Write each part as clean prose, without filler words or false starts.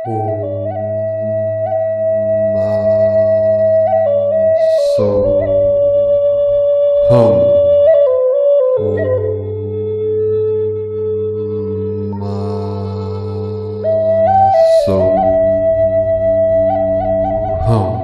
So hum. So hum.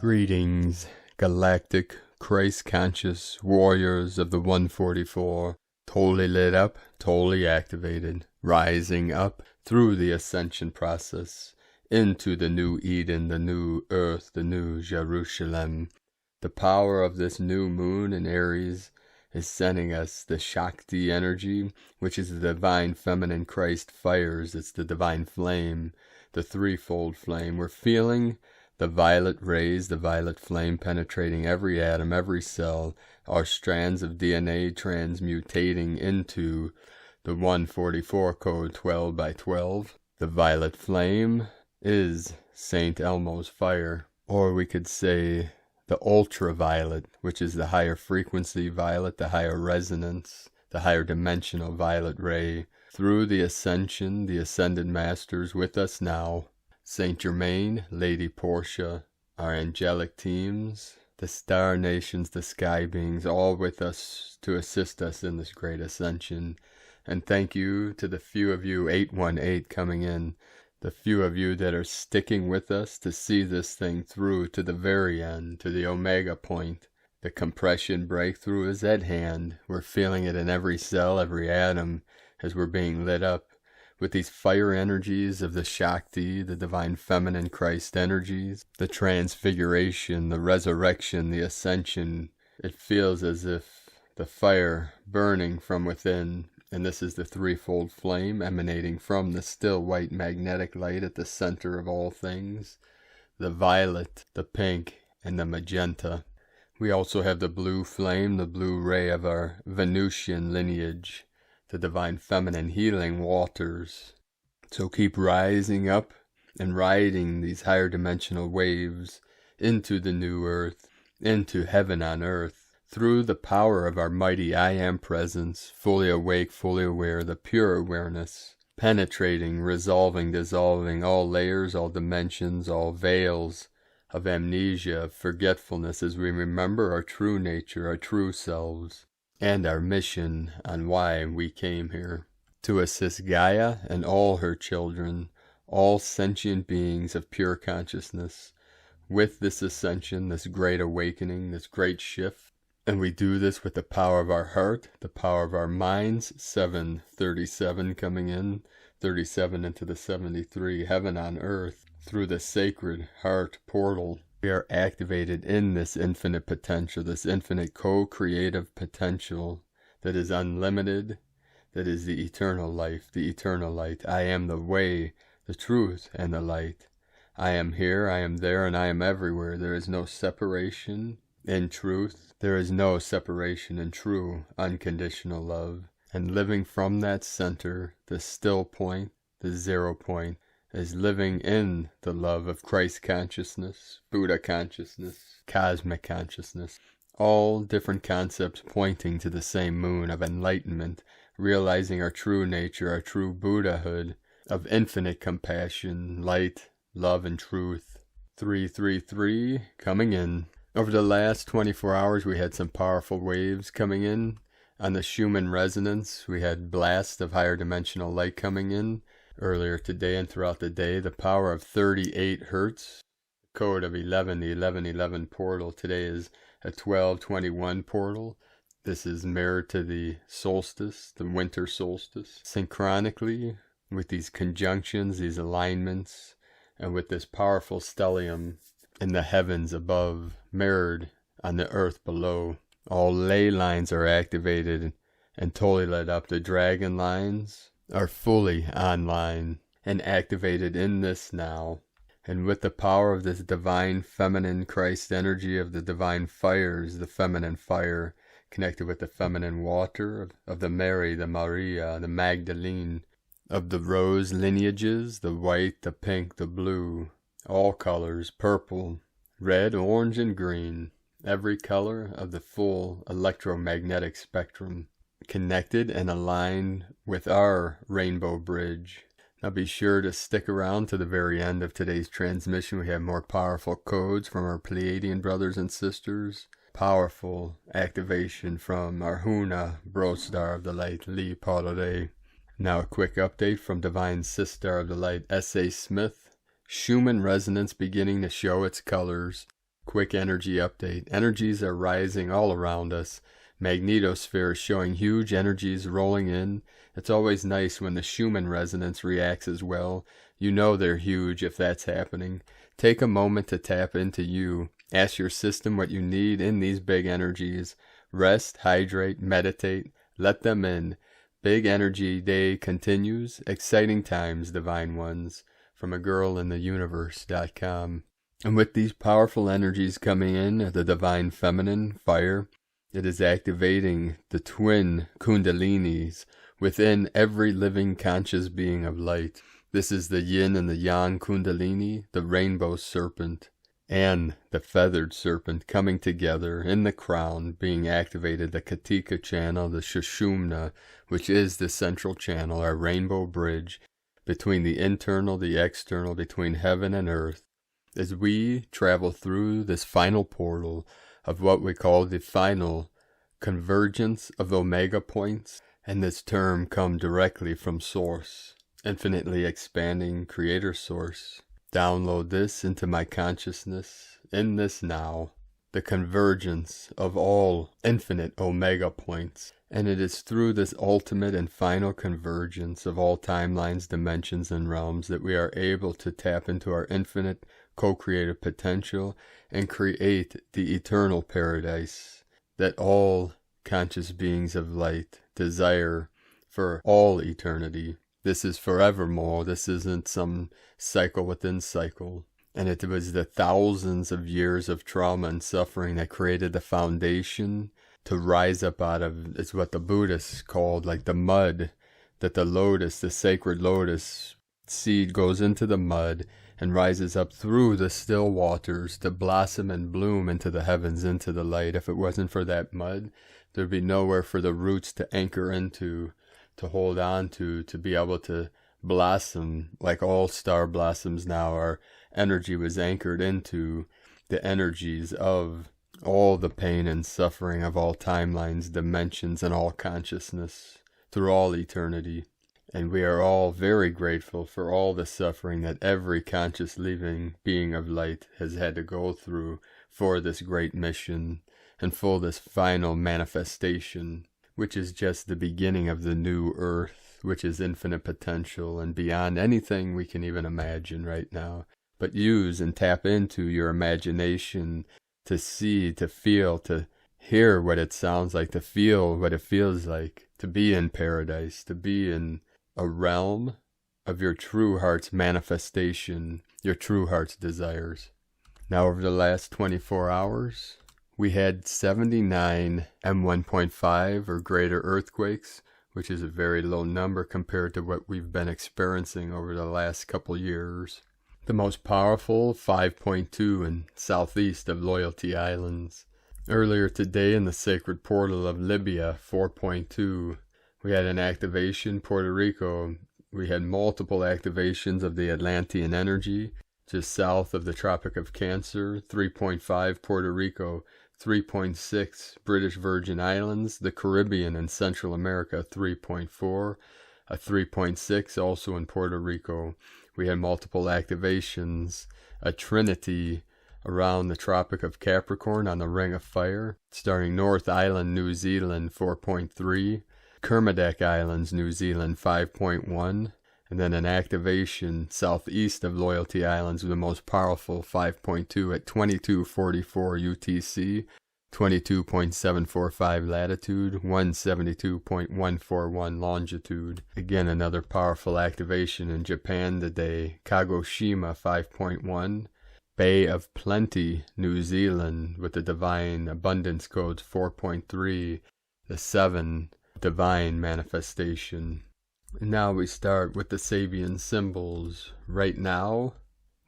Greetings, Galactic, Christ-conscious warriors of the 144, totally lit up, totally activated, rising up through the Ascension process, into the new Eden, the new Earth, the new Jerusalem. The power of this new moon in Aries is sending us the Shakti energy, which is the divine feminine Christ fires. It's the divine flame, the threefold flame. We're feeling the violet rays, the violet flame penetrating every atom, every cell, our strands of DNA transmutating into the 144 code 12 by 12. The violet flame is Saint Elmo's fire, or we could say the ultraviolet, which is the higher frequency violet, the higher resonance, the higher dimensional violet ray. Through the Ascension, the Ascended Masters with us now, Saint Germain, Lady Portia, our angelic teams, the star nations, the sky beings, all with us to assist us in this great ascension. And thank you to the few of you, 818 coming in, the few of you that are sticking with us to see this thing through to the very end, to the omega point. The compression breakthrough is at hand. We're feeling it in every cell, every atom, as we're being lit up with these fire energies of the Shakti, the divine feminine Christ energies, the transfiguration, the resurrection, the ascension. It feels as if the fire burning from within, and this is the threefold flame emanating from the still white magnetic light at the center of all things, the violet, the pink, and the magenta. We also have the blue flame, the blue ray of our Venusian lineage, the divine feminine healing waters. So keep rising up and riding these higher dimensional waves into the new earth, into heaven on earth, through the power of our mighty I Am presence, fully awake, fully aware, the pure awareness, penetrating, resolving, dissolving all layers, all dimensions, all veils of amnesia, of forgetfulness, as we remember our true nature, our true selves, and our mission on why we came here. To assist Gaia and all her children, all sentient beings of pure consciousness, with this ascension, this great awakening, this great shift. And we do this with the power of our heart, the power of our minds, 737 coming in, 37 into the 73, heaven on earth, through the sacred heart portal. We are activated in this infinite potential, this infinite co-creative potential that is unlimited, that is the eternal life, the eternal light. I am the way, the truth, and the light. I am here, I am there, and I am everywhere. There is no separation in truth. There is no separation in true, unconditional love. And living from that center, the still point, the 0 point, is living in the love of Christ consciousness, Buddha consciousness, cosmic consciousness, all different concepts pointing to the same moon of enlightenment, realizing our true nature, our true Buddhahood, of infinite compassion, light, love, and truth. 333 coming in. Over the last 24 hours, we had some powerful waves coming in. On the Schumann resonance, we had blasts of higher dimensional light coming in. Earlier today and throughout the day, the power of 38 hertz, code of 11, the 1111 portal. Today is a 1221 portal. This is mirrored to the solstice, the winter solstice. Synchronically, with these conjunctions, these alignments, and with this powerful stellium in the heavens above, mirrored on the earth below. All ley lines are activated and totally lit up. The dragon lines are fully online and activated in this now. And with the power of this divine feminine Christ energy of the divine fires, the feminine fire connected with the feminine water of the Mary, the Maria, the Magdalene, of the rose lineages, the white, the pink, the blue, all colors, purple, red, orange, and green, every color of the full electromagnetic spectrum, connected and aligned with our rainbow bridge, Now be sure to stick around to the very end of today's transmission. We have more powerful codes from our Pleiadian brothers and sisters. Powerful activation from Arjuna, Brostar of the Light, Lee Paulere. Now a quick update from Divine Sister of the Light, S.A. Smith. Schumann resonance beginning to show its colors. Quick energy update. Energies are rising all around us. Magnetosphere is showing huge energies rolling in. It's always nice when the Schumann resonance reacts as well. You know they're huge if that's happening. Take a moment to tap into you. Ask your system what you need in these big energies. Rest, hydrate, meditate. Let them in. Big Energy Day continues. Exciting times, Divine Ones. From agirlintheuniverse.com. And with these powerful energies coming in, the Divine Feminine, fire, it is activating the twin Kundalinis within every living conscious being of light. This is the Yin and the Yang Kundalini, the rainbow serpent, and the feathered serpent coming together in the crown, being activated, the Katika channel, the Sushumna, which is the central channel, our rainbow bridge between the internal, the external, between heaven and earth, as we travel through this final portal of what we call the final convergence of omega points. And this term come directly from Source, infinitely expanding Creator Source. Download this into my consciousness in this now, the convergence of all infinite omega points. And it is through this ultimate and final convergence of all timelines, dimensions, and realms that we are able to tap into our infinite co-creative potential and create the eternal paradise that all conscious beings of light desire for all eternity. This is forevermore. This isn't some cycle within cycle. And it was the thousands of years of trauma and suffering that created the foundation to rise up out of. It's what the Buddhists called like the mud, that the lotus, the sacred lotus seed goes into the mud and rises up through the still waters to blossom and bloom into the heavens, into the light. If it wasn't for that mud, there'd be nowhere for the roots to anchor into, to hold on to be able to blossom like all star blossoms now. Our energy was anchored into the energies of all the pain and suffering of all timelines, dimensions, and all consciousness through all eternity. And we are all very grateful for all the suffering that every conscious living being of light has had to go through for this great mission and for this final manifestation, which is just the beginning of the new earth, which is infinite potential and beyond anything we can even imagine right now. But use and tap into your imagination to see, to feel, to hear what it sounds like, to feel what it feels like, to be in paradise, to be in a realm of your true heart's manifestation, your true heart's desires. Now, over the last 24 hours, we had 79 M1.5 or greater earthquakes, which is a very low number compared to what we've been experiencing over the last couple years. The most powerful, 5.2 in southeast of Loyalty Islands. Earlier today in the sacred portal of Libya, 4.2. We had an activation, Puerto Rico. We had multiple activations of the Atlantean energy, just south of the Tropic of Cancer, 3.5 Puerto Rico, 3.6 British Virgin Islands, the Caribbean and Central America, 3.4, a 3.6 also in Puerto Rico. We had multiple activations, a trinity around the Tropic of Capricorn on the Ring of Fire, starting North Island, New Zealand, 4.3, Kermadec Islands, New Zealand, 5.1, and then an activation southeast of Loyalty Islands with the most powerful 5.2 at 2244 UTC, 22.745 latitude, 172.141 longitude. Again, another powerful activation in Japan today, Kagoshima 5.1, Bay of Plenty, New Zealand, with the Divine Abundance Codes 4.3, the 7 Divine Manifestation. And now we start with the Sabian symbols. Right now,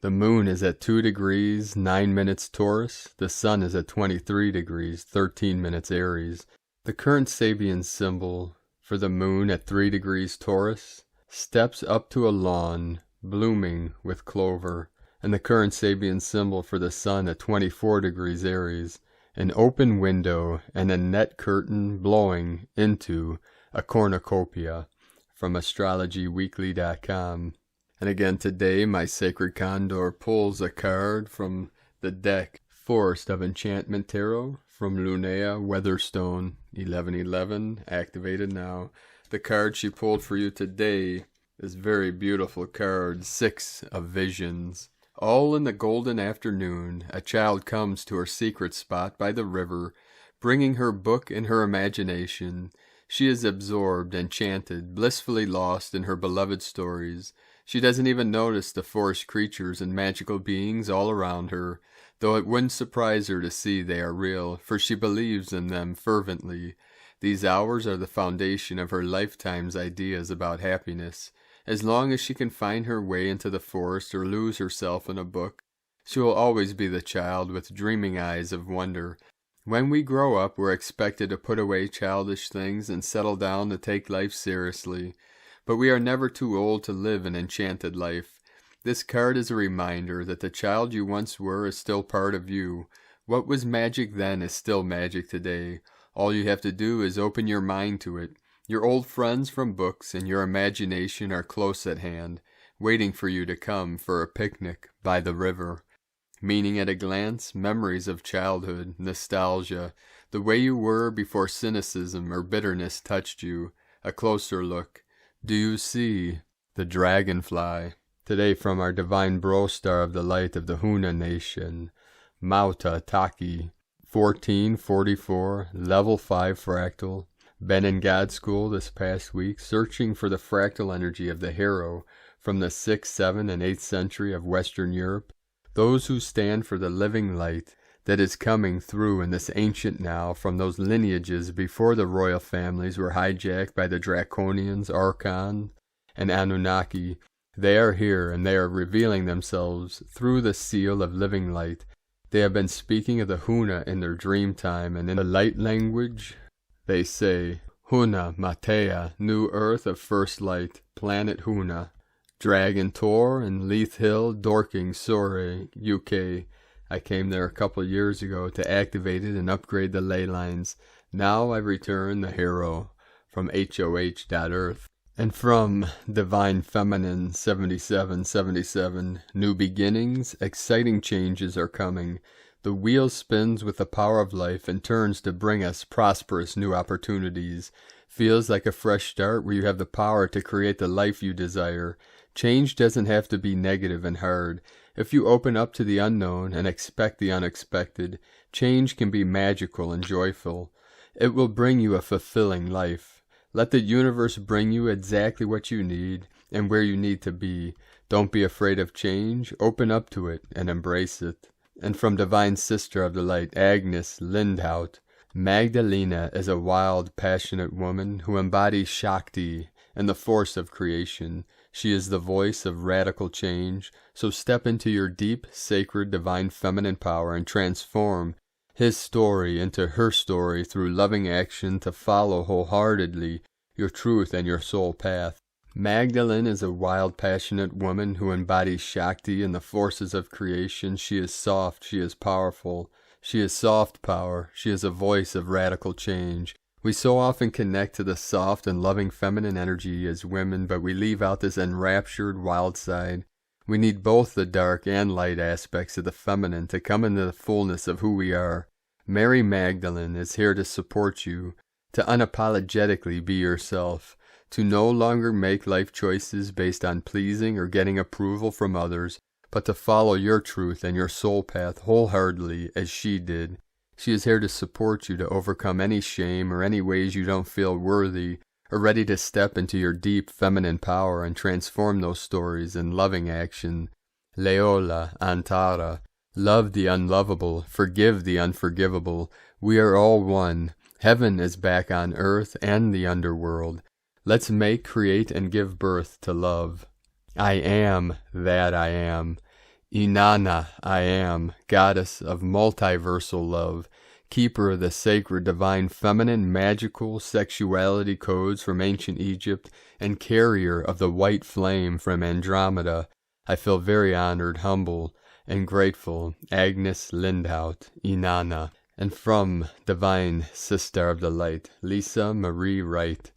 the moon is at 2 degrees, 9 minutes Taurus. The sun is at 23 degrees, 13 minutes Aries. The current Sabian symbol for the moon at 3 degrees Taurus steps up to a lawn blooming with clover, and the current Sabian symbol for the sun at 24 degrees Aries, an open window and a net curtain blowing into a cornucopia from astrologyweekly.com. And again today my sacred Condor pulls a card from the deck, Forest of Enchantment Tarot from Lunea Weatherstone 1111, activated now. The card she pulled for you today is very beautiful card, 6 of Visions. All in the golden afternoon, a child comes to her secret spot by the river, bringing her book in her imagination. She is absorbed, enchanted, blissfully lost in her beloved stories. She doesn't even notice the forest creatures and magical beings all around her, though it wouldn't surprise her to see they are real, for she believes in them fervently. These hours are the foundation of her lifetime's ideas about happiness. As long as she can find her way into the forest or lose herself in a book, she will always be the child with dreaming eyes of wonder. When we grow up, we're expected to put away childish things and settle down to take life seriously. But we are never too old to live an enchanted life. This card is a reminder that the child you once were is still part of you. What was magic then is still magic today. All you have to do is open your mind to it. Your old friends from books and your imagination are close at hand, waiting for you to come for a picnic by the river. Meaning at a glance, memories of childhood, nostalgia, the way you were before cynicism or bitterness touched you. A closer look. Do you see the dragonfly? Today from our divine bro star of the light of the Huna nation, Mauta Taki, 1444, level 5 fractal. Been in God school this past week, searching for the fractal energy of the hero from the 6th, 7th, and 8th century of Western Europe. Those who stand for the living light that is coming through in this ancient now from those lineages before the royal families were hijacked by the Draconians, Archon, and Anunnaki. They are here, and they are revealing themselves through the seal of living light. They have been speaking of the Huna in their dream time, and in the light language they say, Huna Matea, new earth of first light, planet Huna. Dragon Tor and Leith Hill, Dorking, Surrey, UK. I came there a couple years ago to activate it and upgrade the ley lines. Now I return the hero from HOH.Earth. And from Divine Feminine 7777, new beginnings, exciting changes are coming. The wheel spins with the power of life and turns to bring us prosperous new opportunities. Feels like a fresh start where you have the power to create the life you desire. Change doesn't have to be negative and hard. If you open up to the unknown and expect the unexpected, change can be magical and joyful. It will bring you a fulfilling life. Let the universe bring you exactly what you need and where you need to be. Don't be afraid of change. Open up to it and embrace it. And from Divine Sister of the Light, Agnes Lindhout, Magdalena is a wild, passionate woman who embodies Shakti and the force of creation. She is the voice of radical change, so step into your deep, sacred, divine feminine power and transform his story into her story through loving action to follow wholeheartedly your truth and your soul path. Magdalene is a wild, passionate woman who embodies Shakti and the forces of creation. She is soft, she is powerful, she is soft power, she is a voice of radical change. We so often connect to the soft and loving feminine energy as women, but we leave out this enraptured wild side. We need both the dark and light aspects of the feminine to come into the fullness of who we are. Mary Magdalene is here to support you, to unapologetically be yourself, to no longer make life choices based on pleasing or getting approval from others, but to follow your truth and your soul path wholeheartedly as she did. She is here to support you to overcome any shame or any ways you don't feel worthy or ready to step into your deep feminine power and transform those stories in loving action. Leola, Antara, love the unlovable, forgive the unforgivable. We are all one. Heaven is back on earth and the underworld. Let's make, create, and give birth to love. I am that I am. Inanna, I am, goddess of multiversal love. keeper of the sacred divine feminine magical sexuality codes from ancient Egypt, and carrier of the white flame from Andromeda, I feel very honored, humble, and grateful, Agnes Lindhout, Inanna, and from divine Sister of the Light, Lisa Marie Wright.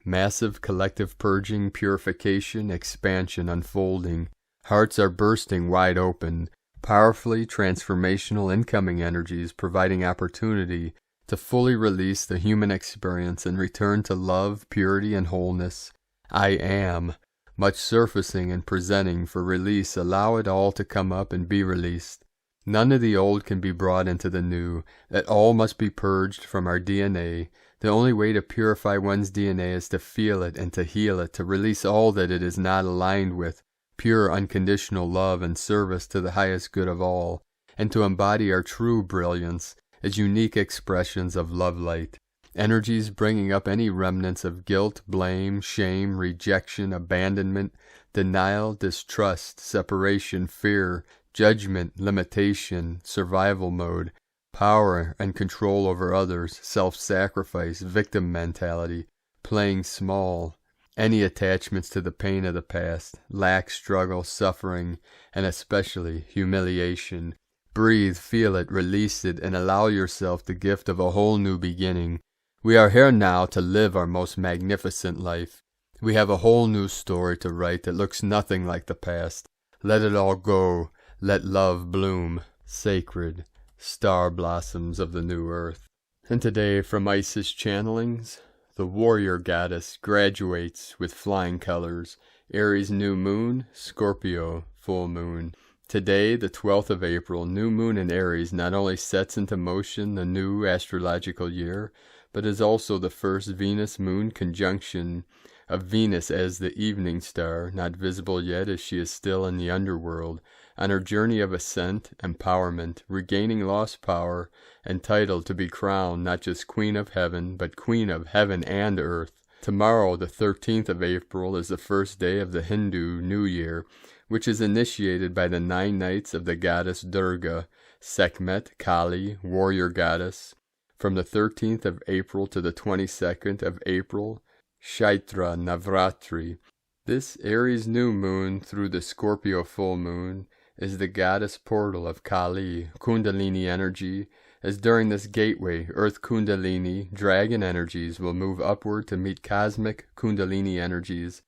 Massive collective purging, purification, expansion unfolding. Hearts are bursting wide open. Powerfully transformational incoming energies providing opportunity to fully release the human experience and return to love, purity, and wholeness. I am. Much surfacing and presenting for release. Allow it all to come up and be released. None of the old can be brought into the new. That all must be purged from our DNA. The only way to purify one's DNA is to feel it and to heal it, to release all that it is not aligned with, pure unconditional love and service to the highest good of all, and to embody our true brilliance as unique expressions of love light. Energies bringing up any remnants of guilt, blame, shame, rejection, abandonment, denial, distrust, separation, fear, judgment, limitation, survival mode, power and control over others, self-sacrifice, victim mentality, playing small, any attachments to the pain of the past, lack, struggle, suffering, and especially humiliation. Breathe, feel it, release it, and allow yourself the gift of a whole new beginning. We are here now to live our most magnificent life. We have a whole new story to write that looks nothing like the past. Let it all go. Let love bloom. Sacred star blossoms of the new earth. And today from Isis Channelings, the warrior goddess graduates with flying colors. Aries new moon, Scorpio full moon. Today, the 12th of April, new moon in Aries not only sets into motion the new astrological year, but is also the first Venus-Moon conjunction of Venus as the evening star, not visible yet as she is still in the underworld, on her journey of ascent, empowerment, regaining lost power, entitled to be crowned not just Queen of Heaven, but Queen of Heaven and Earth. Tomorrow, the 13th of April, is the first day of the Hindu New Year, which is initiated by the 9 nights of the goddess Durga, Sekhmet, Kali, warrior goddess. From the 13th of April to the 22nd of April, Chaitra Navratri. This Aries new moon through the Scorpio full moon is the goddess portal of Kali, Kundalini energy, as during this gateway, Earth Kundalini, dragon energies will move upward to meet cosmic Kundalini energies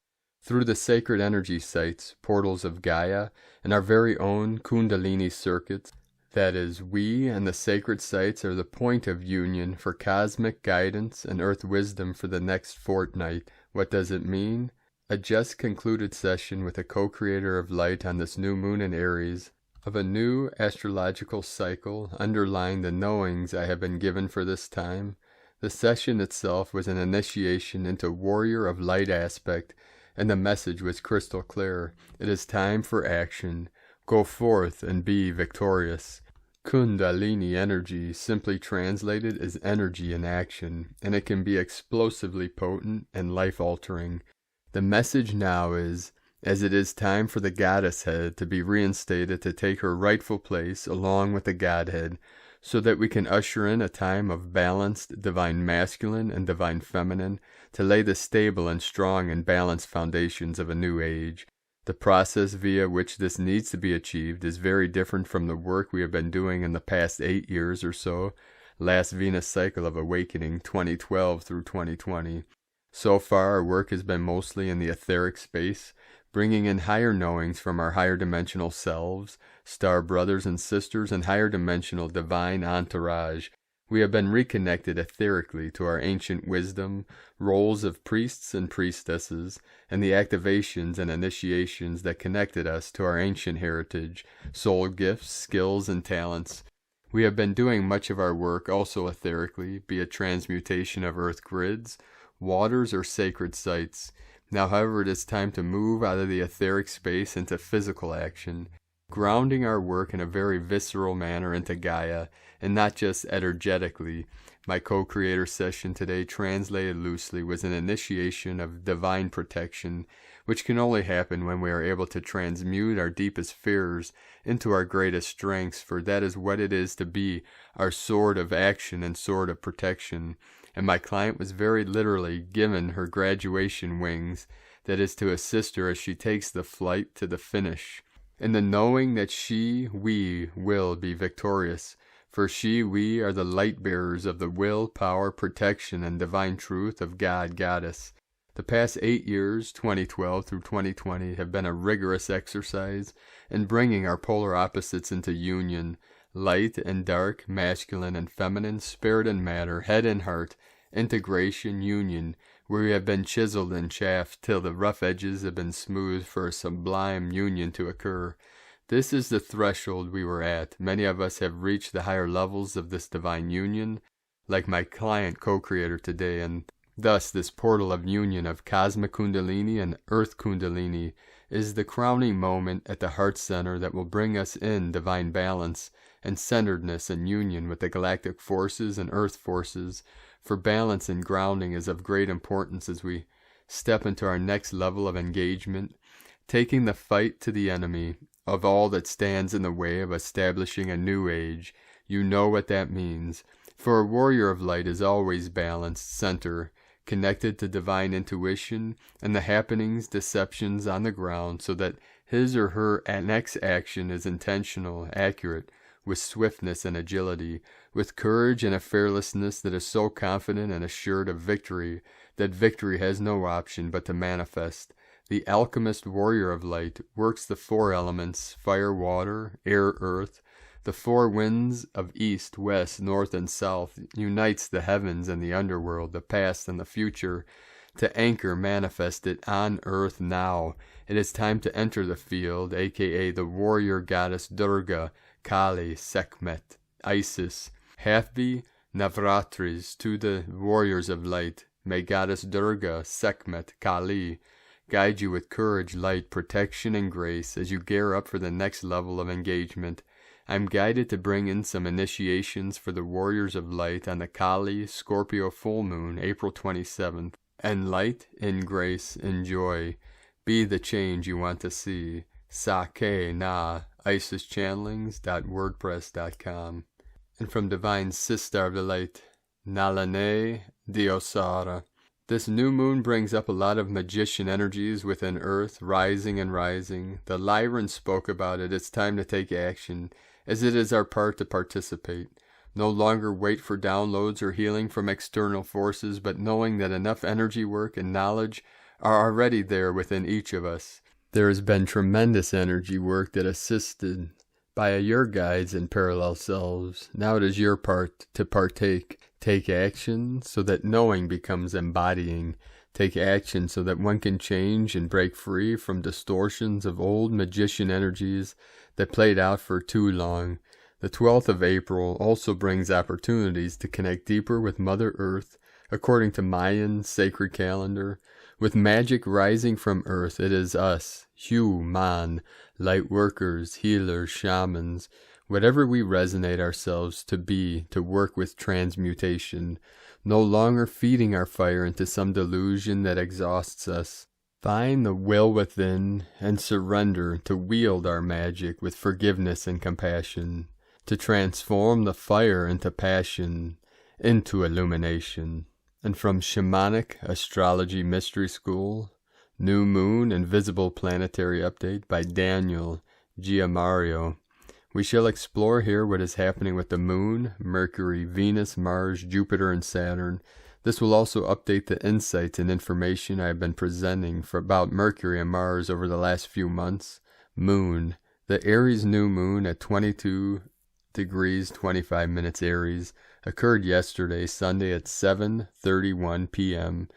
through the sacred energy sites, portals of Gaia, and our very own Kundalini circuits. That is, we and the sacred sites are the point of union for cosmic guidance and earth wisdom for the next fortnight. What does it mean? A just concluded session with a co-creator of light on this new moon in Aries, of a new astrological cycle underlying the knowings I have been given for this time. The session itself was an initiation into warrior of light aspect, and the message was crystal clear. It is time for action. Go forth and be victorious. Kundalini energy, simply translated, is energy in action, and it can be explosively potent and life-altering. The message now is, as it is time for the goddess head to be reinstated to take her rightful place along with the godhead, so that we can usher in a time of balanced divine masculine and divine feminine to lay the stable and strong and balanced foundations of a new age. The process via which this needs to be achieved is very different from the work we have been doing in the past 8 years or so, last Venus cycle of awakening 2012 through 2020. So far, our work has been mostly in the etheric space, bringing in higher knowings from our higher dimensional selves, star brothers and sisters, and higher dimensional divine entourage. We have been reconnected etherically to our ancient wisdom, roles of priests and priestesses, and the activations and initiations that connected us to our ancient heritage, soul gifts, skills, and talents. We have been doing much of our work also etherically, be it transmutation of earth grids, waters, or sacred sites. Now, however, it is time to move out of the etheric space into physical action, grounding our work in a very visceral manner into Gaia, and not just energetically. My co-creator session today, translated loosely, was an initiation of divine protection, which can only happen when we are able to transmute our deepest fears into our greatest strengths, for that is what it is to be our sword of action and sword of protection. And my client was very literally given her graduation wings, that is to assist her as she takes the flight to the finish, in the knowing that we will be victorious. For we are the light bearers of the will, power, protection, and divine truth of God, Goddess. The past 8 years, 2012 through 2020, have been a rigorous exercise in bringing our polar opposites into union, light and dark, masculine and feminine, spirit and matter, head and heart, integration, union, where we have been chiseled and chafed till the rough edges have been smoothed for a sublime union to occur. This is the threshold we were at. Many of us have reached the higher levels of this divine union, like my client co-creator today, and thus this portal of union of cosmic kundalini and earth kundalini is the crowning moment at the heart center that will bring us in divine balance and centeredness and union with the galactic forces and earth forces, for balance and grounding is of great importance as we step into our next level of engagement, taking the fight to the enemy of all that stands in the way of establishing a new age. You know what that means. For a warrior of light is always balanced, center, connected to divine intuition and the happenings, deceptions on the ground, so that his or her next action is intentional, accurate, with swiftness and agility, with courage and a fearlessness that is so confident and assured of victory that victory has no option but to manifest. The alchemist warrior of light works the 4 elements, fire, water, air, earth, the 4 winds of east, west, north, and south, unites the heavens and the underworld, the past and the future, to anchor manifest it on earth now. It is time to enter the field, aka the warrior goddess Durga, Kali, Sekhmet, Isis, Hathvi, Navratris, to the warriors of light. May Goddess Durga, Sekhmet, Kali, guide you with courage, light, protection, and grace as you gear up for the next level of engagement. I'm guided to bring in some initiations for the warriors of light on the Kali Scorpio full moon, April 27th. And light, in grace, in joy, be the change you want to see. Sake na isischannelings.wordpress.com. And from Divine Sister of the Light, Nalane Diosara. This new moon brings up a lot of magician energies within Earth, rising and rising. The Lyran spoke about it. It's time to take action, as it is our part to participate. No longer wait for downloads or healing from external forces, but knowing that enough energy work and knowledge are already there within each of us. There has been tremendous energy work that assisted by your guides and parallel selves. Now it is your part to partake. Take action so that knowing becomes embodying. Take action so that one can change and break free from distortions of old magician energies that played out for too long. The 12th of April also brings opportunities to connect deeper with Mother Earth, according to Mayan sacred calendar. With magic rising from Earth, it is us, Human, light workers, healers, shamans, whatever we resonate ourselves to be, to work with transmutation, no longer feeding our fire into some delusion that exhausts us. Find the will within and surrender to wield our magic with forgiveness and compassion, to transform the fire into passion, into illumination. And from Shamanic Astrology Mystery School, New Moon and Visible Planetary Update by Daniel Giamario, we shall explore here what is happening with the Moon, Mercury, Venus, Mars, Jupiter, and Saturn. This will also update the insights and information I have been presenting about Mercury and Mars over the last few months. Moon, the Aries new moon at 22 degrees 25 minutes Aries occurred yesterday, Sunday at 7:31 p.m.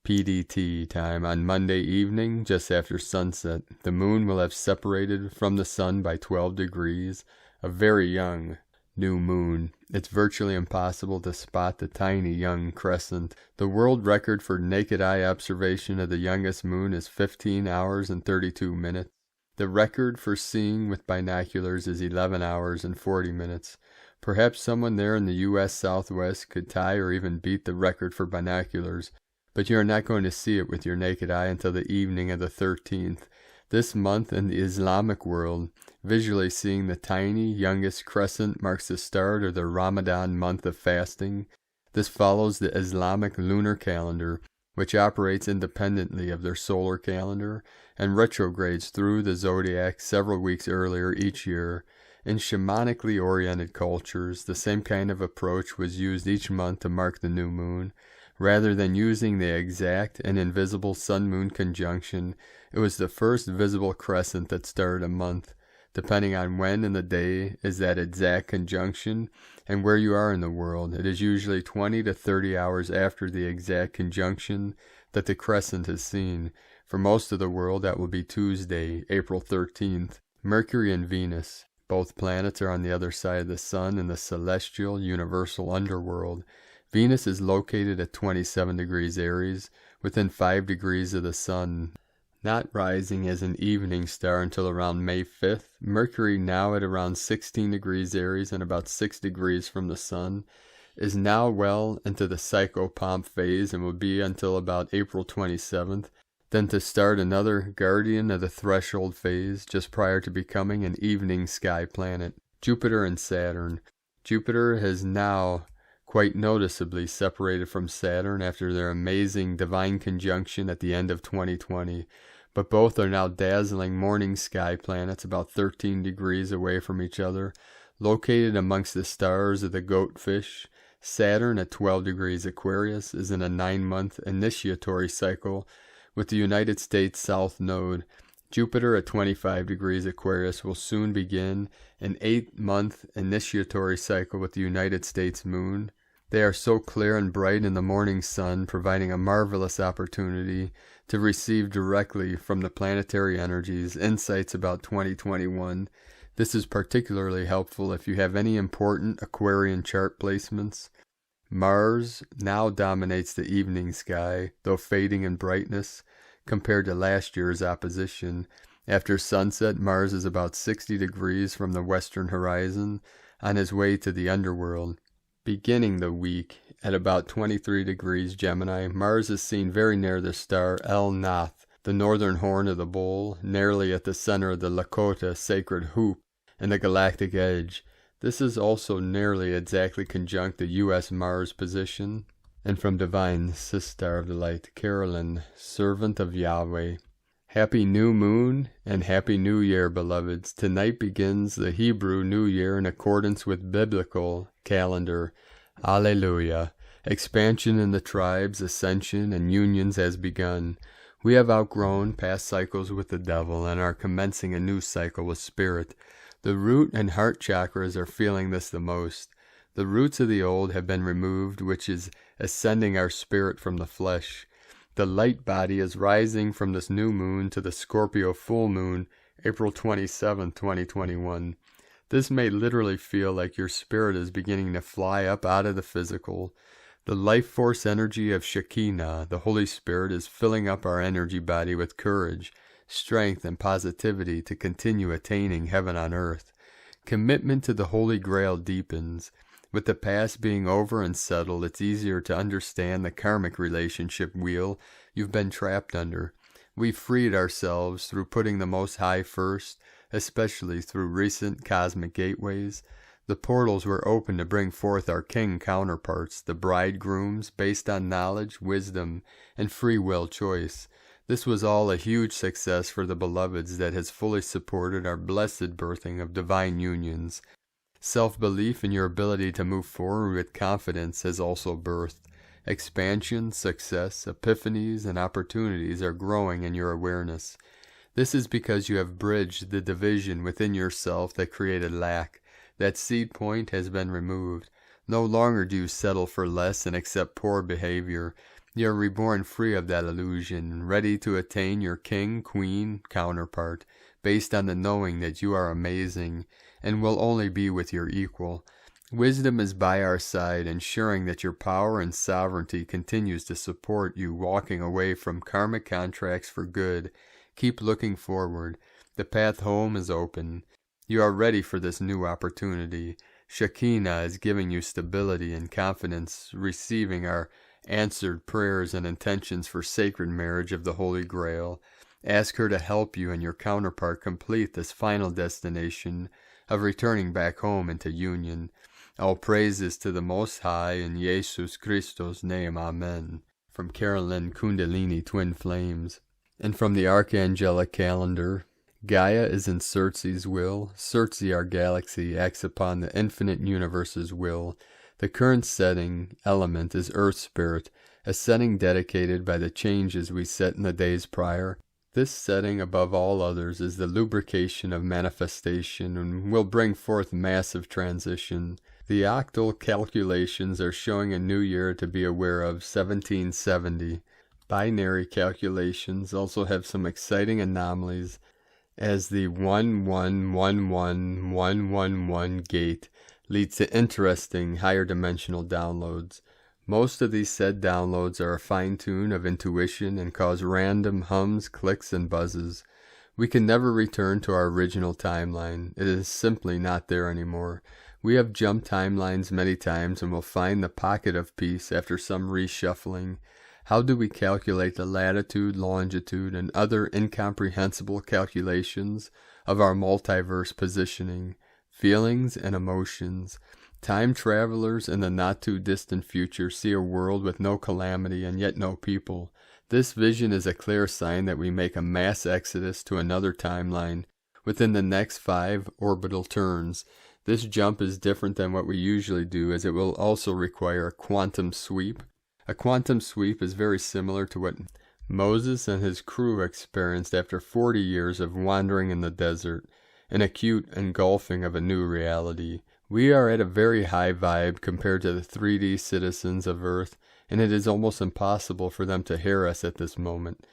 PDT time on Monday evening, just after sunset. The moon will have separated from the sun by 12 degrees, a very young new moon. It's virtually impossible to spot the tiny young crescent. The world record for naked eye observation of the youngest moon is 15 hours and 32 minutes. The record for seeing with binoculars is 11 hours and 40 minutes. Perhaps someone there in the U.S. Southwest could tie or even beat the record for binoculars. but you are not going to see it with your naked eye until the evening of the 13th. This month in the Islamic world, visually seeing the tiny, youngest crescent marks the start of the Ramadan month of fasting. This follows the Islamic lunar calendar, which operates independently of their solar calendar and retrogrades through the zodiac several weeks earlier each year. In shamanically oriented cultures, the same kind of approach was used each month to mark the new moon. Rather than using the exact and invisible sun-moon conjunction, it was the first visible crescent that started a month. Depending on when in the day is that exact conjunction and where you are in the world, it is usually 20 to 30 hours after the exact conjunction that the crescent is seen. For most of the world, that will be Tuesday, April 13th. Mercury and Venus, both planets, are on the other side of the sun in the celestial universal underworld. Venus is located at 27 degrees Aries, within 5 degrees of the sun, not rising as an evening star until around May 5th. Mercury, now at around 16 degrees Aries and about 6 degrees from the sun, is now well into the psychopomp phase and will be until about April 27th, then to start another guardian of the threshold phase just prior to becoming an evening sky planet. Jupiter and Saturn. Jupiter has now quite noticeably separated from Saturn after their amazing divine conjunction at the end of 2020, but both are now dazzling morning sky planets about 13 degrees away from each other, located amongst the stars of the goatfish. Saturn at 12 degrees Aquarius is in a 9-month initiatory cycle with the United States South Node. Jupiter at 25 degrees Aquarius will soon begin an 8-month initiatory cycle with the United States Moon. They are so clear and bright in the morning sun, providing a marvelous opportunity to receive directly from the planetary energies insights about 2021. This is particularly helpful if you have any important Aquarian chart placements. Mars now dominates the evening sky, though fading in brightness compared to last year's opposition. After sunset, Mars is about 60 degrees from the western horizon on his way to the underworld. Beginning the week at about 23 degrees Gemini, Mars is seen very near the star El Nath, the northern horn of the bull, nearly at the center of the Lakota sacred hoop and the galactic edge. This is also nearly exactly conjunct the U.S. Mars position. And from Divine Sister of the Light, Carolyn, servant of Yahweh. Happy New Moon and Happy New Year, beloveds. Tonight begins the Hebrew New Year in accordance with biblical calendar. Alleluia. Expansion in the tribes, ascension, and unions has begun. We have outgrown past cycles with the devil and are commencing a new cycle with spirit. The root and heart chakras are feeling this the most. The roots of the old have been removed, which is ascending our spirit from the flesh. The light body is rising from this new moon to the Scorpio full moon, April 27, 2021. This may literally feel like your spirit is beginning to fly up out of the physical. The life force energy of Shekinah, the Holy Spirit, is filling up our energy body with courage, strength, and positivity to continue attaining heaven on earth. Commitment to the Holy Grail deepens. With the past being over and settled, it's easier to understand the karmic relationship wheel you've been trapped under. We've freed ourselves through putting the Most High first, especially through recent cosmic gateways. The portals were open to bring forth our king counterparts, the bridegrooms, based on knowledge, wisdom, and free will choice. This was all a huge success for the beloveds that has fully supported our blessed birthing of divine unions. Self-belief in your ability to move forward with confidence has also birthed. Expansion, success, epiphanies, and opportunities are growing in your awareness. This is because you have bridged the division within yourself that created lack. That seed point has been removed. No longer do you settle for less and accept poor behavior. You are reborn free of that illusion, ready to attain your king, queen counterpart, based on the knowing that you are amazing and will only be with your equal. Wisdom is by our side, ensuring that your power and sovereignty continues to support you walking away from karmic contracts for good. Keep looking forward. The path home is open. You are ready for this new opportunity. Shekinah is giving you stability and confidence, receiving our answered prayers and intentions for sacred marriage of the Holy Grail. Ask her to help you and your counterpart complete this final destination of returning back home into union. All praises to the Most High in Jesus Christo's name, Amen. From Carolyn Kundalini Twin Flames. And from the Archangelic Calendar, Gaia is in Circe's will. Circe, our galaxy, acts upon the infinite universe's will. The current setting element is Earth Spirit, a setting dedicated by the changes we set in the days prior. This setting, above all others, is the lubrication of manifestation and will bring forth massive transition. The octal calculations are showing a new year to be aware of, 1770. Binary calculations also have some exciting anomalies, as the 1111111 gate leads to interesting higher dimensional downloads. Most of these said downloads are a fine-tune of intuition and cause random hums, clicks, and buzzes. We can never return to our original timeline. It is simply not there anymore. We have jumped timelines many times and will find the pocket of peace after some reshuffling. How do we calculate the latitude, longitude, and other incomprehensible calculations of our multiverse positioning, feelings, and emotions? Time travelers in the not-too-distant future see a world with no calamity and yet no people. This vision is a clear sign that we make a mass exodus to another timeline within the next 5 orbital turns. This jump is different than what we usually do, as it will also require a quantum sweep. A quantum sweep is very similar to what Moses and his crew experienced after 40 years of wandering in the desert, an acute engulfing of a new reality. We are at a very high vibe compared to the 3D citizens of Earth, and it is almost impossible for them to hear us at this moment.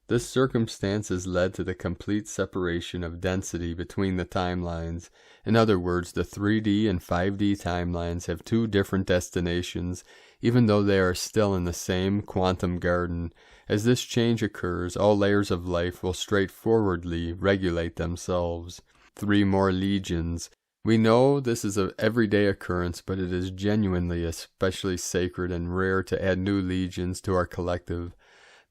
This circumstance has led to the complete separation of density between the timelines. In other words, the 3D and 5D timelines have 2 different destinations, even though they are still in the same quantum garden. As this change occurs, all layers of life will straightforwardly regulate themselves. 3 more legions. We know this is an everyday occurrence, but it is genuinely especially sacred and rare to add new legions to our collective.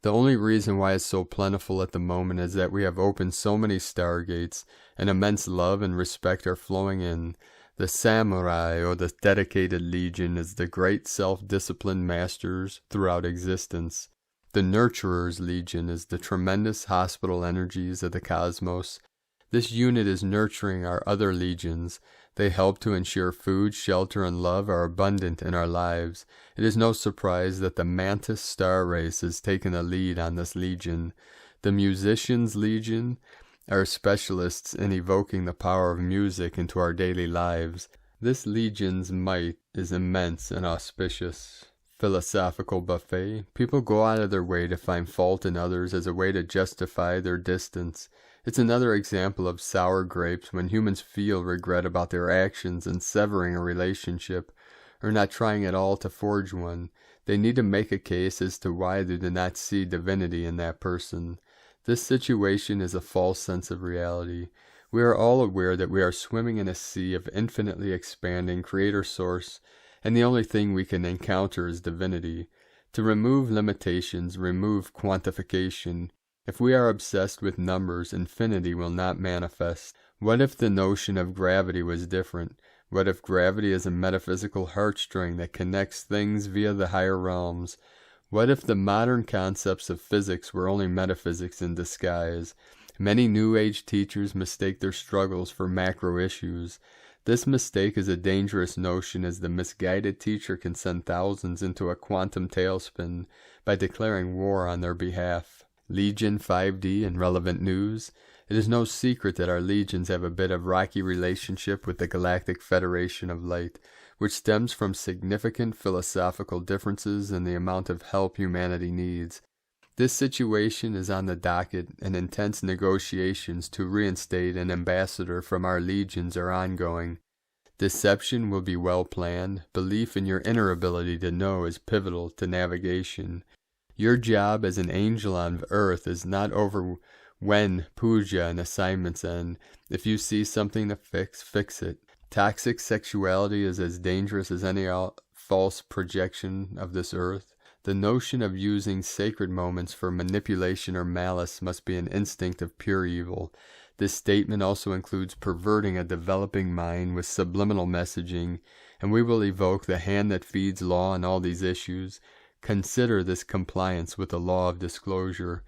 The only reason why it's so plentiful at the moment is that we have opened so many stargates, and immense love and respect are flowing in. The samurai, or the dedicated legion, is the great self-disciplined masters throughout existence. The nurturer's legion is the tremendous hospital energies of the cosmos. This unit is nurturing our other legions. They help to ensure food, shelter, and love are abundant in our lives. It is no surprise that the Mantis star race has taken the lead on this legion. The musicians' legion are specialists in evoking the power of music into our daily lives. This legion's might is immense and auspicious. Philosophical buffet. People go out of their way to find fault in others as a way to justify their distance. It's another example of sour grapes when humans feel regret about their actions in severing a relationship, or not trying at all to forge one. They need to make a case as to why they do not see divinity in that person. This situation is a false sense of reality. We are all aware that we are swimming in a sea of infinitely expanding creator source, and the only thing we can encounter is divinity. To remove limitations, remove quantification. If we are obsessed with numbers, infinity will not manifest. What if the notion of gravity was different? What if gravity is a metaphysical heartstring that connects things via the higher realms? What if the modern concepts of physics were only metaphysics in disguise? Many New Age teachers mistake their struggles for macro issues. This mistake is a dangerous notion, as the misguided teacher can send thousands into a quantum tailspin by declaring war on their behalf. Legion 5D and relevant news. It is no secret that our legions have a bit of rocky relationship with the Galactic Federation of Light, which stems from significant philosophical differences in the amount of help humanity needs. This situation is on the docket, and intense negotiations to reinstate an ambassador from our legions are ongoing. Deception will be well planned. Belief in your inner ability to know is pivotal to navigation. Your job as an angel on Earth is not over when puja and assignments end. If you see something to fix, fix it. Toxic sexuality is as dangerous as any false projection of this earth. The notion of using sacred moments for manipulation or malice must be an instinct of pure evil. This statement also includes perverting a developing mind with subliminal messaging, and we will evoke the hand that feeds law on all these issues. Consider this compliance with the law of disclosure.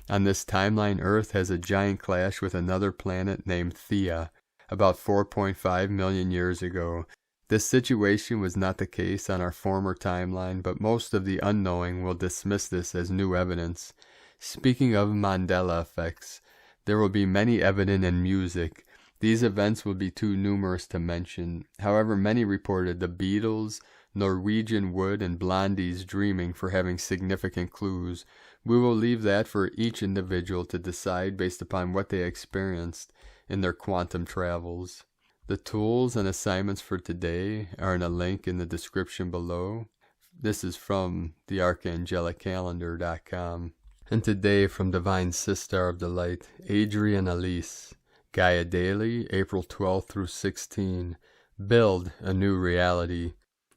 On this timeline, Earth has a giant clash with another planet named Theia, about 4.5 million years ago. This situation was not the case on our former timeline, but most of the unknowing will dismiss this as new evidence. Speaking of Mandela effects, there will be many evident in music. These events will be too numerous to mention. However, many reported the Beatles, Norwegian Wood, and Blondie's Dreaming for having significant clues. We will leave that for each individual to decide based upon what they experienced in their quantum travels. The tools and assignments for today are in a link in the description below. This is from the archangelicalendar.com. And today from Divine Sister of the Light, Adrian Elise. Gaia Daily, April 12 through 16. Build a new reality.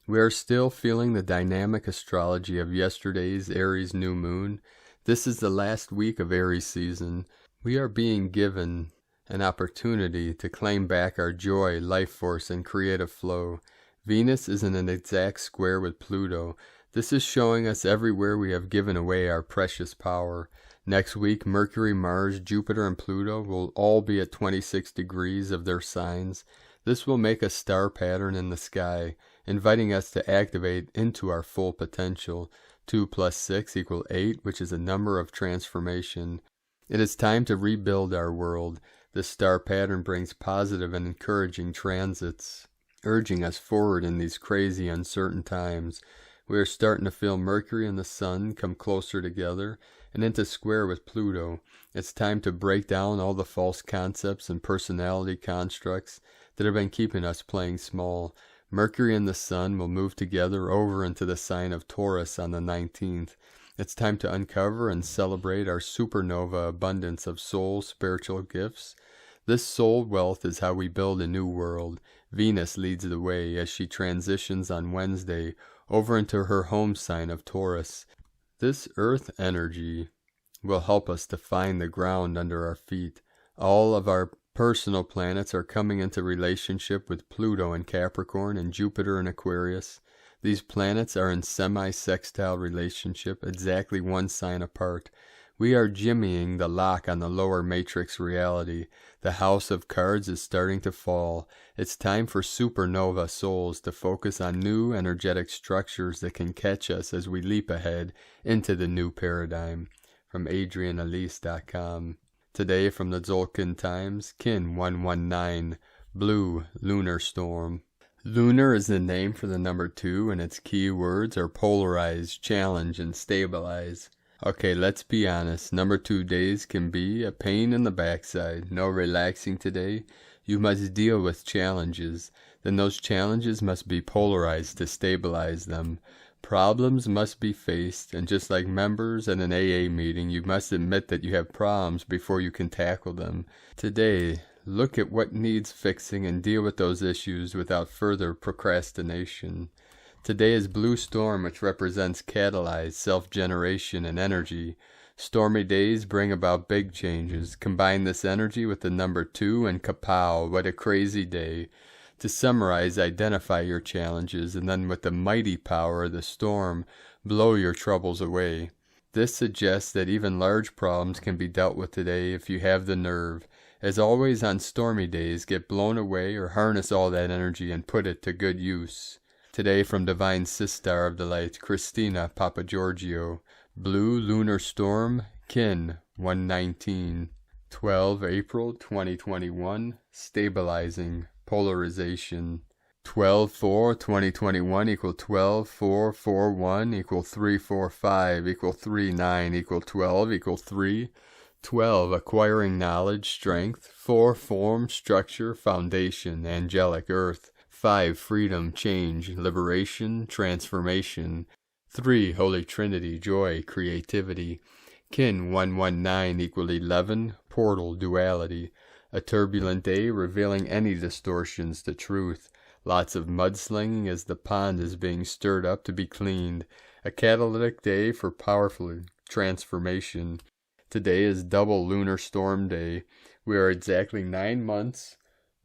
We are still feeling the dynamic astrology of yesterday's Aries new moon. This is the last week of Aries season. We are being given an opportunity to claim back our joy, life force, and creative flow. Venus is in an exact square with Pluto. This is showing us everywhere we have given away our precious power. Next week, Mercury, Mars, Jupiter, and Pluto will all be at 26 degrees of their signs. This will make a star pattern in the sky, inviting us to activate into our full potential. 2 plus 6 equals 8, which is a number of transformation. It is time to rebuild our world. The star pattern brings positive and encouraging transits, urging us forward in these crazy, uncertain times. We are starting to feel Mercury and the Sun come closer together and into square with Pluto. It's time to break down all the false concepts and personality constructs that have been keeping us playing small. Mercury and the Sun will move together over into the sign of Taurus on the 19th. It's time to uncover and celebrate our supernova abundance of soul spiritual gifts. This soul wealth is how we build a new world. Venus leads the way as she transitions on Wednesday over into her home sign of Taurus. This earth energy will help us to find the ground under our feet. All of our personal planets are coming into relationship with Pluto in Capricorn and Jupiter in Aquarius. These planets are in semi-sextile relationship, exactly one sign apart. We are jimmying the lock on the lower matrix reality. The house of cards is starting to fall. It's time for supernova souls to focus on new energetic structures that can catch us as we leap ahead into the new paradigm. From AdrianElise.com. Today from the Tzolk'in Times, Kin 119, Blue Lunar Storm. Lunar is the name for the number 2, and its key words are polarize, challenge, and stabilize. Okay, let's be honest. Number 2 days can be a pain in the backside. No relaxing today. You must deal with challenges. Then those challenges must be polarized to stabilize them. Problems must be faced, and just like members at an AA meeting, you must admit that you have problems before you can tackle them. Today, look at what needs fixing and deal with those issues without further procrastination. Today is Blue Storm, which represents catalyzed self-generation and energy. Stormy days bring about big changes. Combine this energy with the number 2 and kapow, what a crazy day. To summarize, identify your challenges, and then with the mighty power of the storm, blow your troubles away. This suggests that even large problems can be dealt with today if you have the nerve. As always on stormy days, get blown away or harness all that energy and put it to good use. Today from Divine Sister of the Light, Christina Papagiorgio. Blue Lunar Storm, Kin 119. 12 April 2021, Stabilizing, Polarization. 12/4/2021 equal 12/4/41 equal 345 equal 39 equal 12 equal 3. 12 acquiring knowledge, strength. 4 form, structure, foundation, angelic earth. 5 freedom, change, liberation, transformation. 3 Holy Trinity, joy, creativity. Kin 119 equal 11 portal, duality. A turbulent day revealing any distortions to truth. Lots of mudslinging as the pond is being stirred up to be cleaned. a catalytic day for powerful transformation. Today is double lunar storm day. We are exactly 9 months,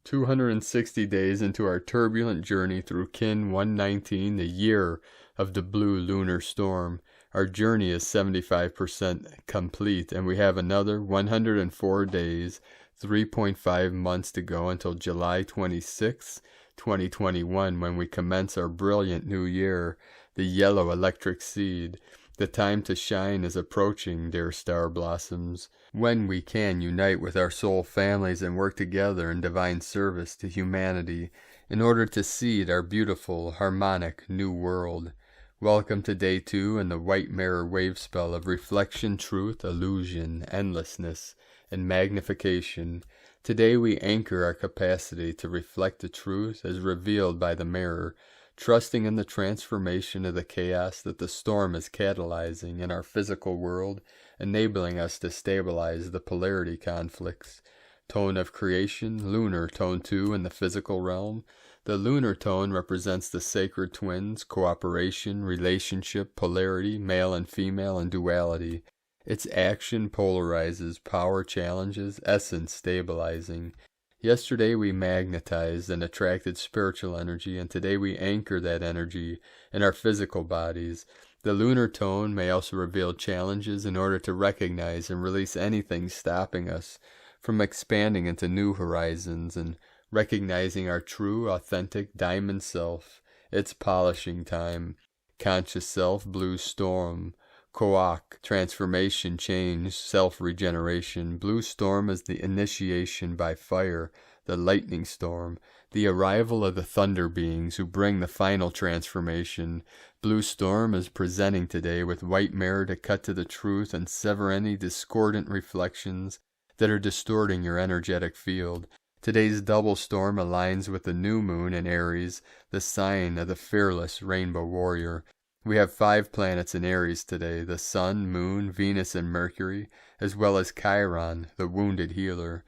260 days into our turbulent journey through Kin 119, the year of the blue lunar storm. Our journey is 75% complete, and we have another 104 days, 3.5 months to go until July 26, 2021, when we commence our brilliant new year, the yellow electric seed. The time to shine is approaching, dear star blossoms, when we can unite with our soul families and work together in divine service to humanity in order to seed our beautiful, harmonic new world. Welcome to day 2 in the white mirror wave spell of reflection, truth, illusion, endlessness, and magnification. Today we anchor our capacity to reflect the truth as revealed by the mirror, trusting in the transformation of the chaos that the storm is catalyzing in our physical world, enabling us to stabilize the polarity conflicts. Tone of creation, lunar, tone 2 in the physical realm. The lunar tone represents the sacred twins, cooperation, relationship, polarity, male and female, and duality. Its action polarizes, power challenges, essence stabilizing. Yesterday we magnetized and attracted spiritual energy, and today we anchor that energy in our physical bodies. The lunar tone may also reveal challenges in order to recognize and release anything stopping us from expanding into new horizons and recognizing our true, authentic diamond self. It's polishing time. Conscious self, blue storm. Koak, transformation, change, self-regeneration. Blue storm is the initiation by fire, the lightning storm, the arrival of the thunder beings who bring the final transformation. Blue storm is presenting today with white mirror to cut to the truth and sever any discordant reflections that are distorting your energetic field. Today's double storm aligns with the new moon in Aries, the sign of the fearless rainbow warrior. We have 5 planets in Aries today, the Sun, Moon, Venus, and Mercury, as well as Chiron, the wounded healer.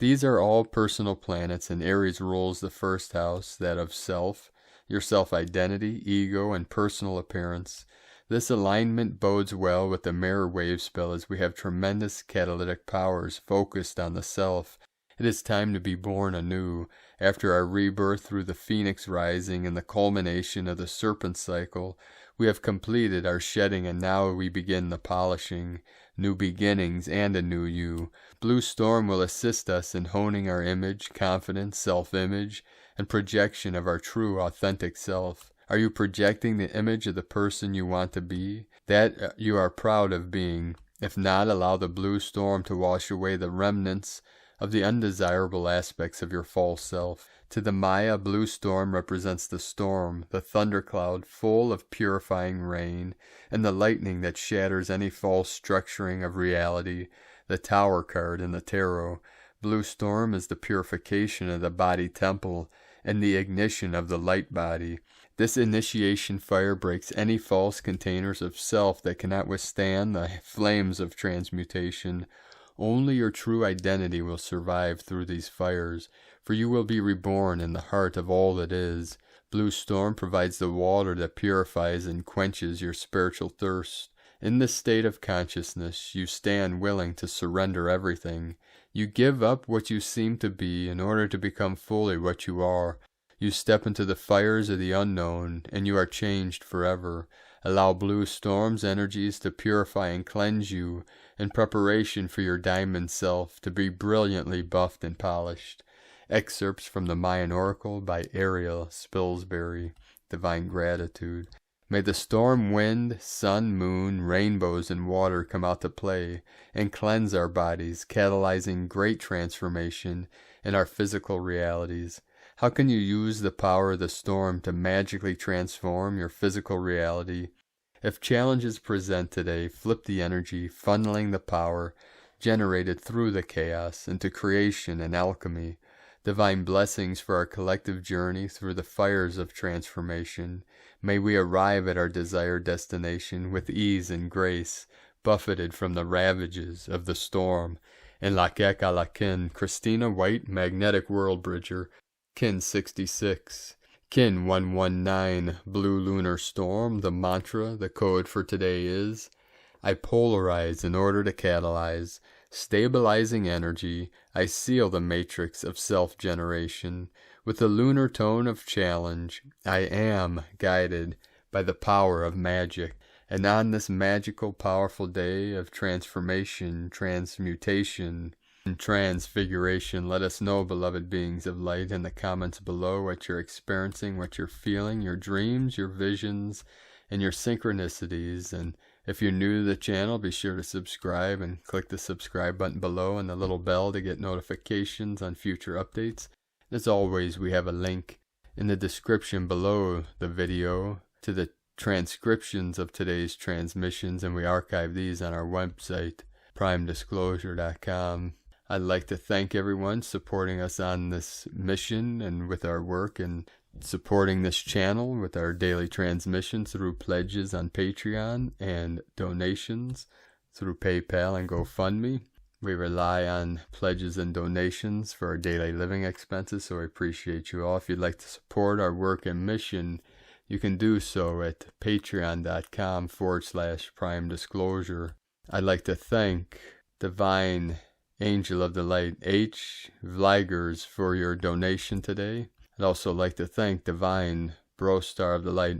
These are all personal planets, and Aries rules the first house, that of self, your self-identity, ego, and personal appearance. This alignment bodes well with the mirror wave spell as we have tremendous catalytic powers focused on the self. It is time to be born anew. After our rebirth through the phoenix rising and the culmination of the serpent cycle, we have completed our shedding, and now we begin the polishing. New beginnings and a new you. Blue storm will assist us in honing our image, confidence, self-image, and projection of our true, authentic self. Are you projecting the image of the person you want to be, that you are proud of being? If not, allow the blue storm to wash away the remnants of the undesirable aspects of your false self. To the Maya, blue storm represents the storm, the thundercloud full of purifying rain, and the lightning that shatters any false structuring of reality, the Tower card in the tarot. Blue storm is the purification of the body temple and the ignition of the light body. This initiation fire breaks any false containers of self that cannot withstand the flames of transmutation. Only your true identity will survive through these fires, for you will be reborn in the heart of all that is. Blue storm provides the water that purifies and quenches your spiritual thirst. In this state of consciousness, you stand willing to surrender everything. You give up what you seem to be in order to become fully what you are. You step into the fires of the unknown, and you are changed forever. Allow blue storm's energies to purify and cleanse you in preparation for your diamond self to be brilliantly buffed and polished. Excerpts from the Mayan Oracle by Ariel Spilsbury. Divine Gratitude. May the storm wind, sun, moon, rainbows, and water come out to play and cleanse our bodies, catalyzing great transformation in our physical realities. How can you use the power of the storm to magically transform your physical reality? If challenges present today, flip the energy, funneling the power generated through the chaos into creation and alchemy. Divine blessings for our collective journey through the fires of transformation. May we arrive at our desired destination with ease and grace, buffeted from the ravages of the storm. In Lakek Alakin, Christina White, Magnetic World Bridger, Kin 66. Kin 119, Blue Lunar Storm. The mantra, the code for today is, I polarize in order to catalyze. Stabilizing energy, I seal the matrix of self-generation. With the lunar tone of challenge, I am guided by the power of magic. And on this magical, powerful day of transformation, transmutation, and transfiguration, let us know, beloved beings of light, in the comments below what you're experiencing, what you're feeling, your dreams, your visions, and your synchronicities. And if you're new to the channel, be sure to subscribe and click the subscribe button below and the little bell to get notifications on future updates. As always, we have a link in the description below the video to the transcriptions of today's transmissions, and we archive these on our website, primedisclosure.com. I'd like to thank everyone supporting us on this mission and with our work, and supporting this channel with our daily transmissions through pledges on Patreon and donations through PayPal and GoFundMe. We rely on pledges and donations for our daily living expenses, so I appreciate you all. If you'd like to support our work and mission, you can do so at patreon.com/primedisclosure. I'd like to thank Divine Angel of the Light H. Vligers for your donation today. I'd also like to thank Divine Brostar of the Light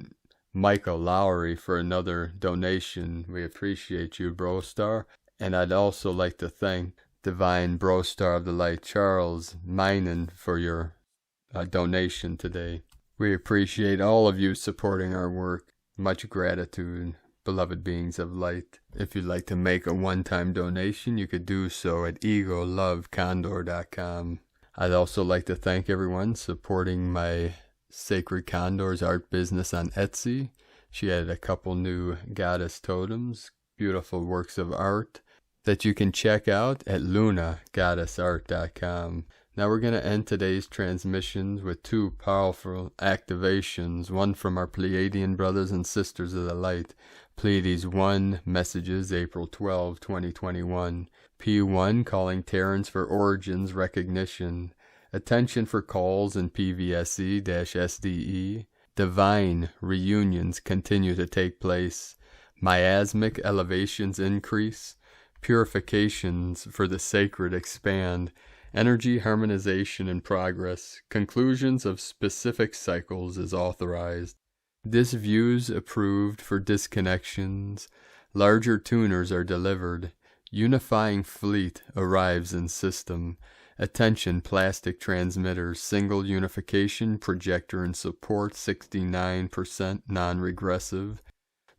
Michael Lowry for another donation. We appreciate you, Brostar. And I'd also like to thank Divine Brostar of the Light Charles Minen for your donation today. We appreciate all of you supporting our work. Much gratitude, beloved beings of light. If you'd like to make a one-time donation, you could do so at egolovecondor.com. I'd also like to thank everyone supporting my Sacred Condors art business on Etsy. She added a couple new goddess totems, beautiful works of art that you can check out at lunagoddessart.com. Now we're going to end today's transmissions with two powerful activations, one from our Pleiadian brothers and sisters of the light. Pleiades 1 messages, April 12, 2021. P1 calling Terrans for origins recognition. Attention for calls in PVSE-SDE. Divine reunions continue to take place. Miasmic elevations increase. Purifications for the sacred expand. Energy harmonization in progress. Conclusions of specific cycles is authorized. Disviews approved for disconnections. Larger tuners are delivered. Unifying fleet arrives in system. Attention plastic transmitters. Single unification projector and support 69% non-regressive.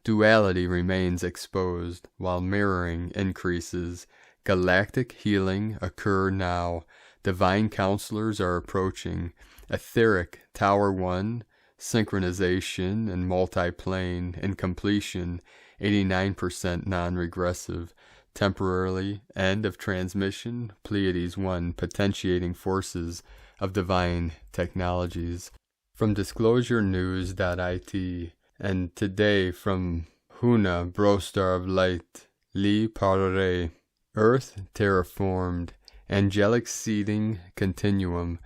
Duality remains exposed while mirroring increases. Galactic healing occur now. Divine counselors are approaching. Etheric Tower 1, synchronization and multiplane in completion, 89% non-regressive. Temporarily end of transmission, Pleiades 1, potentiating forces of divine technologies. From disclosurenews.it, and today from Huna, Brostar of Light, Li Parare. Earth terraformed, angelic seeding continuum,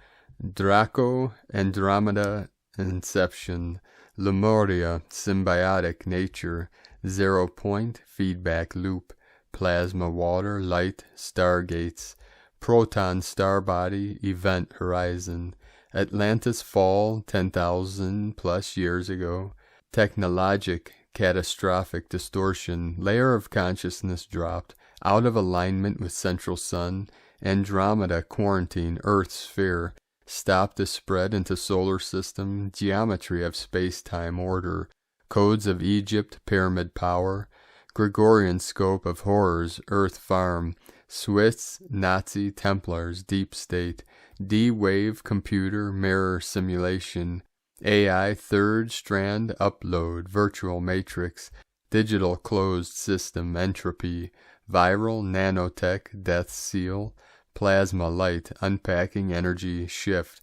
Draco, Andromeda inception, Lemuria, symbiotic nature, 0 point, feedback loop, plasma water, light, stargates, proton star body, event horizon, Atlantis fall 10,000 plus years ago, technologic, catastrophic distortion, layer of consciousness dropped, out of alignment with central sun, Andromeda quarantine, Earth sphere, stop the spread into solar system, geometry of space-time order, codes of Egypt, pyramid power, Gregorian scope of horrors, Earth farm, Swiss, Nazi, Templars, deep state, D-wave computer, mirror simulation, AI third strand upload, virtual matrix, digital closed system, entropy, viral nanotech, death seal, plasma light, unpacking energy shift,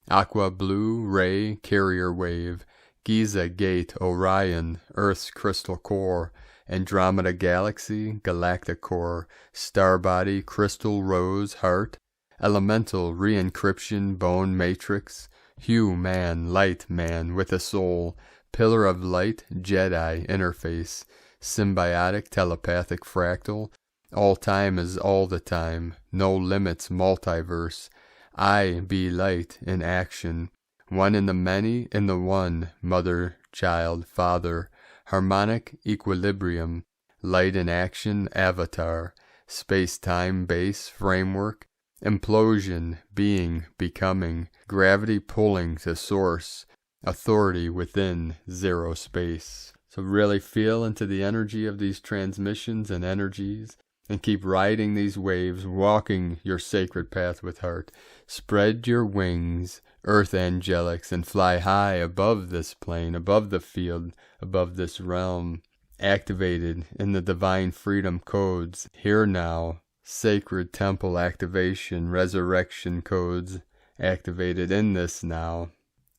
aqua blue ray carrier wave, Giza gate, Orion, Earth's crystal core, Andromeda galaxy, galactic core, star body, crystal rose heart, elemental re-encryption bone matrix, Hue man, light man with a soul, pillar of light, Jedi, interface, symbiotic, telepathic, fractal. All time is all the time, no limits, multiverse. I be light in action, one in the many, in the one, mother, child, father, harmonic equilibrium, light in action, avatar, space-time base, framework, implosion, being, becoming, gravity pulling to source, authority within zero space. So really feel into the energy of these transmissions and energies, and keep riding these waves, walking your sacred path with heart. Spread your wings, earth angelics, and fly high above this plane, above the field, above this realm. Activated in the divine freedom codes, here now. Sacred temple activation, resurrection codes, activated in this now.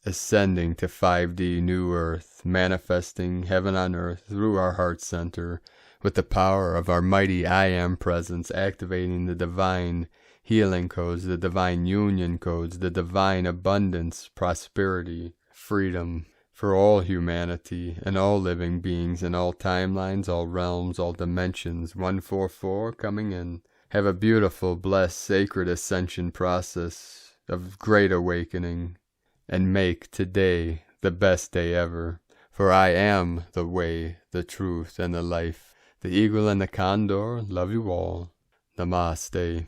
Ascending to 5D new earth, manifesting heaven on earth through our heart center, with the power of our mighty I Am presence, activating the divine healing codes, the divine union codes, the divine abundance, prosperity, freedom for all humanity and all living beings in all timelines, all realms, all dimensions. 144 coming in. Have a beautiful, blessed, sacred ascension process of great awakening, and make today the best day ever. For I am the way, the truth, and the life. The eagle and the condor love you all. Namaste.